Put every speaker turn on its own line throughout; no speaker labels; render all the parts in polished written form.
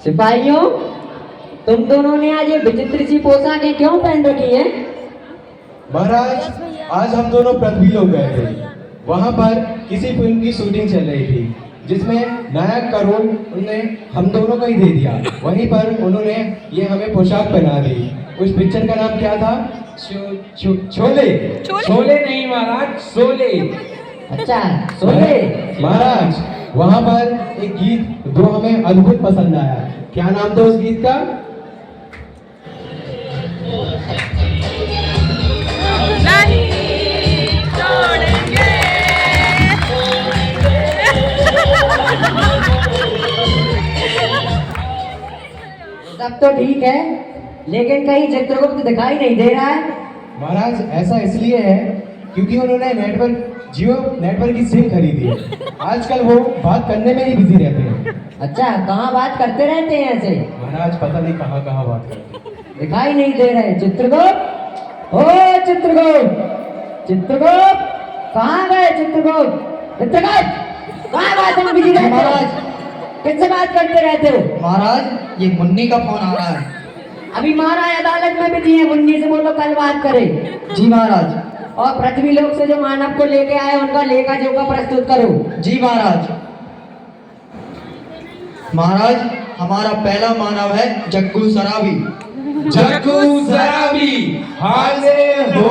सिपाहियों, तुम दोनों ने आज ये विचित्र सी पोशाकें क्यों पहन रखी हैं?
महाराज, आज हम दोनों पृथ्वी लोक गए थे। वहाँ पर किसी फिल्म की शूटिंग चल रही थी जिसमें नायक का रोल उन्होंने हम दोनों को ही दे दिया। वहीं पर उन्होंने ये हमें पोशाक पहना दी। उस पिक्चर का नाम क्या था? शोले।
छोले नहीं महाराज, शोले।
अच्छा, शोले।
महाराज, वहाँ पर एक गीत जो हमें अद्भुत पसंद आया। क्या नाम था उस गीत का?
सब तो ठीक है, लेकिन कहीं चित्रगुप्त दिखाई नहीं दे रहा है।
महाराज, ऐसा इसलिए है क्योंकि उन्होंने जियो नेटवर्क की सिम खरीदी है। आजकल वो बात करने में ही बिजी रहते हैं।
अच्छा, कहाँ बात करते रहते हैं ऐसे?
महाराज, पता नहीं कहाँ कहाँ बात करते हैं।
दिखाई नहीं दे रहे। चित्रगुप्त, ओ चित्रगुप्त, चित्रगुप्त, कहाँ गए चित्रगुप्त? चित्रगुप्त, कहाँ बात में बिजी रहते हो?
महाराज,
किससे बात करते रहते हो?
महाराज, ये मुन्नी का फोन आ रहा है।
अभी महाराज अदालत में बिजी है, मुन्नी से बोलो कल बात करे।
जी महाराज।
और पृथ्वी लोक से जो मानव को लेके आए उनका लेखा जोखा प्रस्तुत करो।
जी महाराज। महाराज, हमारा पहला मानव है जग्गू सराबी।
जग्गू सराबी, हाजिर हो।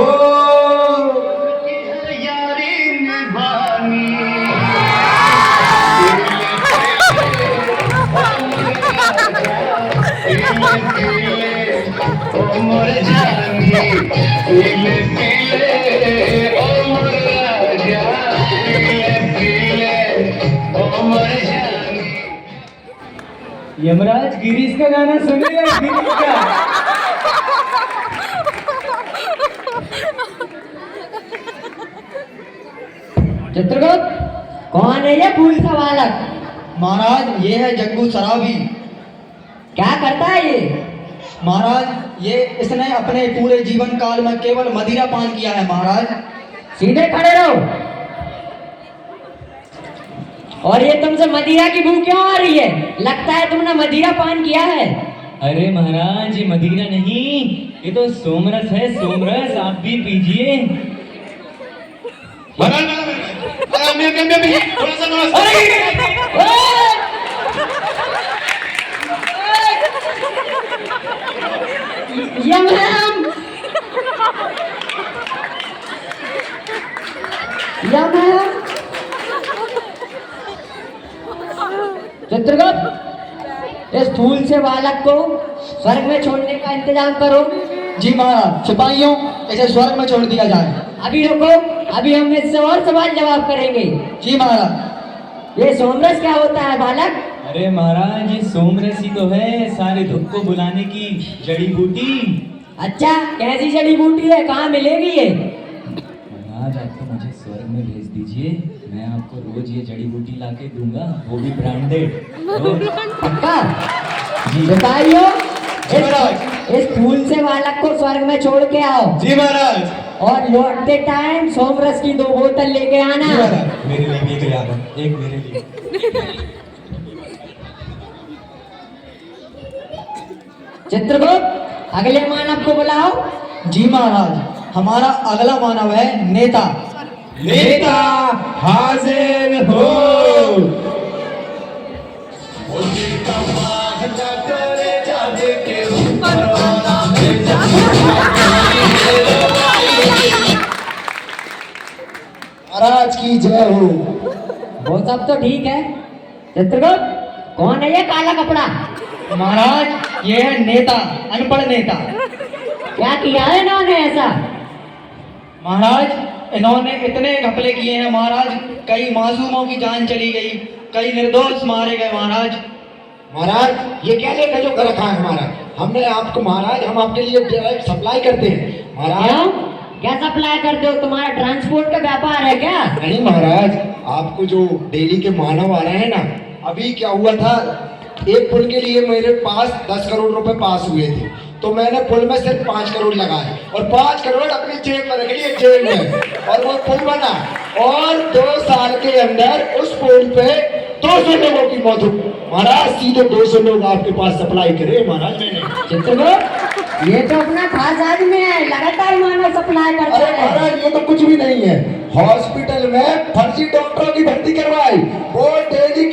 यमराज, गिरीश का गाना सुनिए। गिरीश का
चित्रगुप्त, कौन है ये फूल सा बालक?
महाराज, ये है जग्गू सराबी।
क्या करता है ये?
महाराज, ये इसने अपने पूरे जीवन काल में केवल मदिरा पान किया है। महाराज,
सीधे खड़े रहो। और ये तुमसे मदिरा की बू क्यों आ रही है? लगता है तुमने मदिरा पान किया है।
अरे महाराज, ये मदिरा नहीं, ये तो सोमरस है। सोमरस आप भी पीजिए।
यम चित्रगुप्त, इस फूल से बालक को स्वर्ग में छोड़ने का इंतजाम करो।
जी महाराज। सिपाहियों, इसे स्वर्ग में छोड़ दिया जाए।
अभी रुको, अभी हम इससे और सवाल जवाब करेंगे।
जी महाराज।
ये सोमरस क्या होता है बालक?
अरे महाराज, ये सोमरस ही तो है, सारे दुख को बुलाने की जड़ी बूटी।
अच्छा, कैसी जड़ी बूटी है? कहाँ मिलेगी ये?
महाराज, आपको मुझे स्वर्ग में भेज दीजिए, मैं आपको रोज ये जड़ी बूटी लाके दूंगा, वो भी ब्रांडेड।
पक्का?
जी
सिपाहियों,
महाराज।
इस फूल से बालक को स्वर्ग में छोड़ के आओ।
जी महाराज।
और लौटते टाइम सोमरस की 2 बोतल लेके आना।
मेरे लिए भी एक ले आना, एक मेरे लिए।
चित्रगुप्त, अगले मानव को बुलाओ।
जी महाराज। हमारा अगला मानव है नेता।
नेता, हाजिर हो।
महाराज की जय हो।
वो सब तो ठीक है। चित्रगुप्त, कौन है ये काला कपड़ा?
महाराज, ये है नेता, अनपढ़ नेता।
क्या किया है इन्होंने ऐसा?
महाराज, इन्होंने इतने घपले किए हैं महाराज, कई मासूमों की जान चली गई, कई निर्दोष मारे गए महाराज।
महाराज ये क्या लेकर जो कर रखा है हमारा, हमने आपको महाराज, हम आपके लिए डायरेक्ट सप्लाई करते हैं महाराज।
क्यों? क्या सप्लाई करते हो? तुम्हारा ट्रांसपोर्ट का व्यापार है क्या?
नहीं महाराज, आपको जो डेली के मानव आ रहे हैं ना, अभी क्या हुआ था, एक पुल के लिए मेरे पास 10 करोड़ रुपए पास हुए थे, तो मैंने पुल में सिर्फ 5 करोड़ लगाए और 5 करोड़ अपनी जेब में रख लिए, जेब में, और वो पुल बना और 2 साल के अंदर उस पुल पे 200 लोगों की मौत हुई महाराज। सीधे 200 लोग आपके पास सप्लाई करे महाराज मैंने।
चित्रगुप्त, ये तो अपना खास आदमी है, लगातार मानव सप्लाई करता
अरे
है।
महाराज ये तो कुछ भी नहीं है, हॉस्पिटल में फर्जी डॉक्टरों की भर्ती करवाई, वो डेली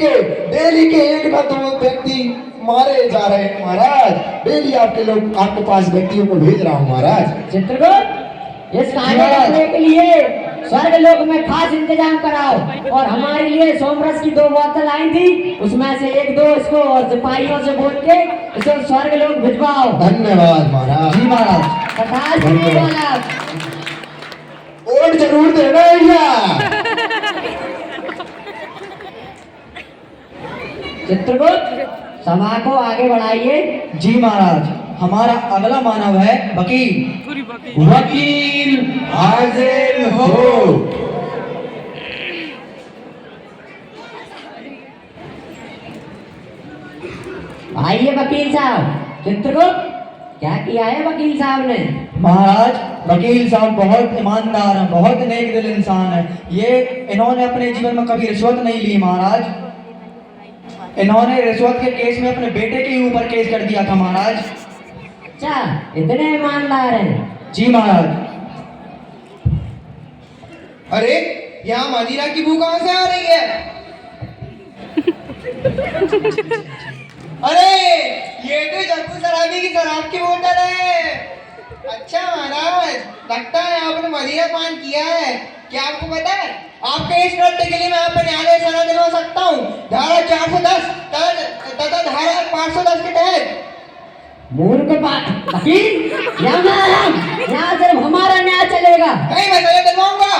के 1 ना 2 व्यक्ति मारे जा रहे हैं महाराज। डेली आपके पास व्यक्तियों को भेज रहा हूँ महाराज।
चित्रगुप्त, इस कहानी रखने के लिए स्वर्ग लोक में खास इंतजाम कराओ, और हमारे लिए सोमरस की 2 बोतल आई थी, उसमें से 1-2 इसको और सिपाहियों से बोल के इसे स्वर्ग लोक भिजवाओ।
धन्यवाद महाराज।
जी महाराज।
प्रकाश जी वाला
वोट जरूर देना भैया।
चित्रगुप्त, सभा को आगे बढ़ाइए।
जी महाराज। हमारा अगला मानव है वकील।
वकील हाजिर हो।
आइए वकील साहब। चित्रगुप्त, क्या किया है वकील साहब ने?
महाराज, वकील साहब बहुत ईमानदार हैं, बहुत नेक दिल इंसान है। इन्होंने अपने जीवन में कभी रिश्वत नहीं ली महाराज। इन्होंने रिश्वत के केस में अपने बेटे के ऊपर केस कर दिया था महाराज।
अच्छा, इतने ईमानदार हैं।
जी महाराज।
अरे यहाँ मदिरा की बू कहाँ से आ रही है? अरे ये तो जग्गू शराबी की शराब की बोतल है। अच्छा महाराज, लगता है आपने मदिरा पान किया है। क्या आपको पता है, आपके इस कृत्य के लिए मैं आपको न्यायालय सजा दिलवा सकता हूँ, धारा 410 तथा धारा 510 के तहत।
मूर्ख वकील, यहाँ सिर्फ हमारा न्याय चलेगा।
नहीं, मैं सजा दिलवाऊंगा।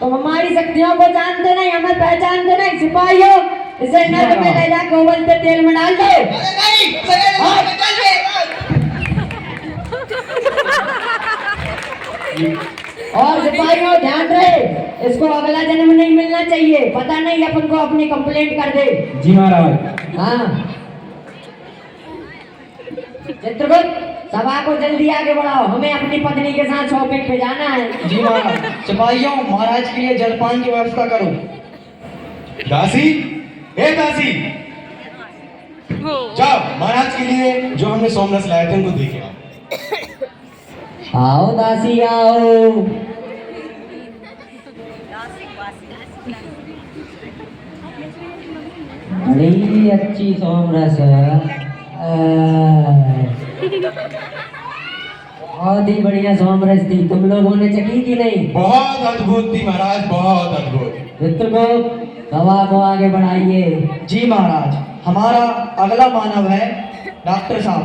तुम हमारी शक्तियों को जानते नहीं, हमें पहचानते नहीं। सिपाहियों, इसे नरक में ले जाकर उबलते तेल में डाल दो।
अरे नहीं, सजा दिलवाऊंगा, चल
और सिपाहियों ध्यान रहे, इसको अगला जन्म नहीं मिलना चाहिए, पता नहीं अपन को अपनी कंप्लेंट कर दे।
जी महाराज।
हाँ चित्रगुप्त, सभा को जल्दी आगे बढ़ाओ, हमें अपनी पत्नी के साथ शॉपिंग पे जाना है।
जी महाराज। सिपाहियों, महाराज के लिए जलपान की व्यवस्था करो।
दासी, ए दासी, जाओ महाराज के लिए जो हमने सोमरस लाए थे उनको देखे आओ।
आओ दासी आओ। बड़ी अच्छी सोमरस है, बहुत ही बढ़िया सोमरस थी। तुम लोगों ने चखी कि नहीं?
बहुत अद्भुत थी महाराज, बहुत अद्भुत।
चित्रगुप्त, सभा को आगे बढ़ाइए।
जी महाराज। हमारा अगला मानव है डॉक्टर साहब।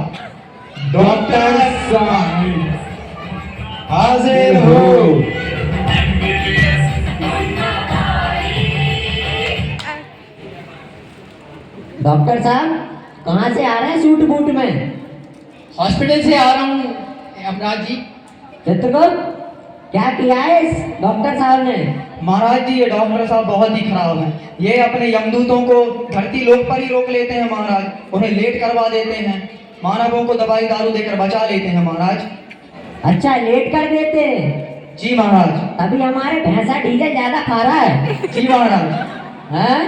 डॉक्टर साहब हाजिर हो।
डॉक्टर साहब, कहाँ से आ रहे हैं सूट बूट में?
हॉस्पिटल से आ रहा हूँ यमराज जी।
चित्रगुप्त, क्या किया है इस डॉक्टर साहब ने?
महाराज जी, ये डॉक्टर साहब बहुत ही खराब हैं। ये अपने यमदूतों को धरती लोक पर ही रोक लेते हैं महाराज, उन्हें लेट करवा देते हैं, मानवों को दवाई दारू देकर बचा लेते हैं महाराज।
अच्छा, लेट कर देते हैं।
जी महाराज।
अभी हमारे भैंसा डीजल ज्यादा खा रहा है।
जी महाराज।
हैं?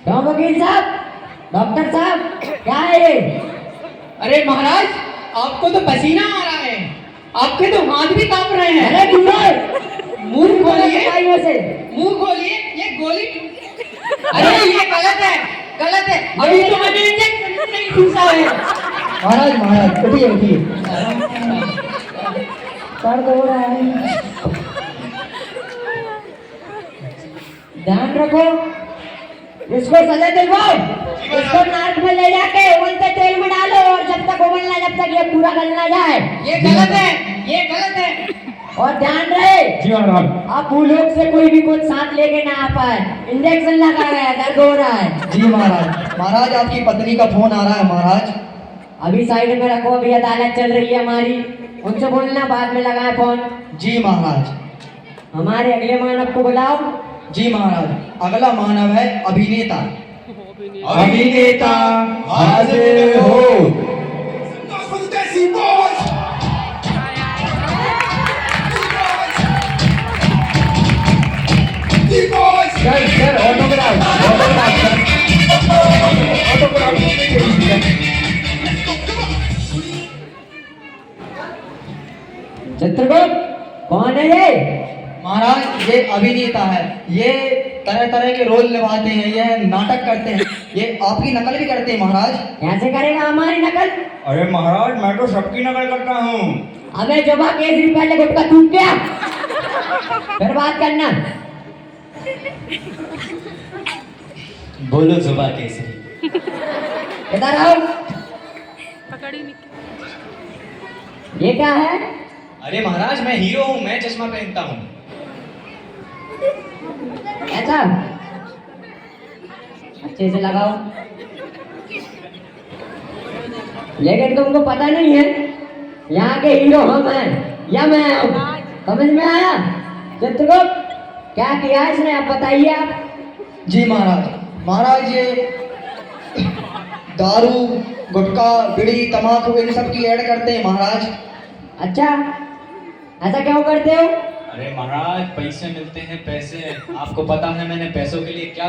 क्यों वकील साहब, डॉक्टर साहब, क्या है ये?
अरे महाराज, आपको तो पसीना आ रहा है, आपके तो हाथ भी कांप रहे हैं।
अरे दूर हो।
मुंह खोलिए,
सिपाहियों से।
मुंह खोलिए, ये गोली। अरे ये गलत है, गलत है, अभी तो मैंने इंजेक्शन नहीं ठूसा है।
महाराज, महाराज उठिए उठिए, दर्द हो रहा है, ध्यान रखो। इसको सजा दिलवाओ, इसको नाक में ले जाके उबलते तेल में डालो, और जब तक उबलना, जब तक ये पूरा गल ना जाए।
ये गलत है, ये गलत है।
और ध्यान रहे
जी महाराज।
अब भूलोक से कोई भी कुछ साथ लेके ना आ पाए। इंजेक्शन लगा गया, दर्द हो रहा है।
जी महाराज। महाराज आपकी पत्नी का फोन आ रहा है महाराज।
अभी साइड में रखो, अभी अदालत चल रही है हमारी, उनसे बोलना बाद में लगाए फोन।
जी महाराज।
हमारे अगले मानव को बुलाओ।
जी महाराज। अगला मानव है अभिनेता।
अभिनेता हाजिर हो। सर सर ऑटोग्राफ
चित्रगुप्त कौन है ये?
महाराज ये अभिनेता है, ये तरह तरह के रोल निभाते हैं, ये नाटक करते हैं, ये आपकी नकल भी करते हैं महाराज।
कैसे करेगा हमारी नकल?
अरे महाराज मैं तो सबकी नकल करता हूँ।
अबे जुबा केसरी पहले गुटका थूक गया, फिर बात करना।
बोलो जुबा केसरी।
इधर आओ। ये क्या है?
अरे महाराज मैं हीरो हूँ, मैं चश्मा पहनता हूँ।
ऐसा अच्छे से लगाओ। लेकिन तुमको पता नहीं है यहाँ के हीरो हम हैं या मैं हूँ, समझ में आया? चित्रगुप्त क्या किया इसने, अब बताइए आप।
जी महाराज। महाराज ये दारू, गुटखा, बीड़ी, तम्बाकू इन सब की ऐड करते हैं महाराज।
अच्छा, ऐसा क्यों करते हो?
अरे महाराज पैसे मिलते हैं पैसे, आपको पता है मैंने पैसों के लिए क्या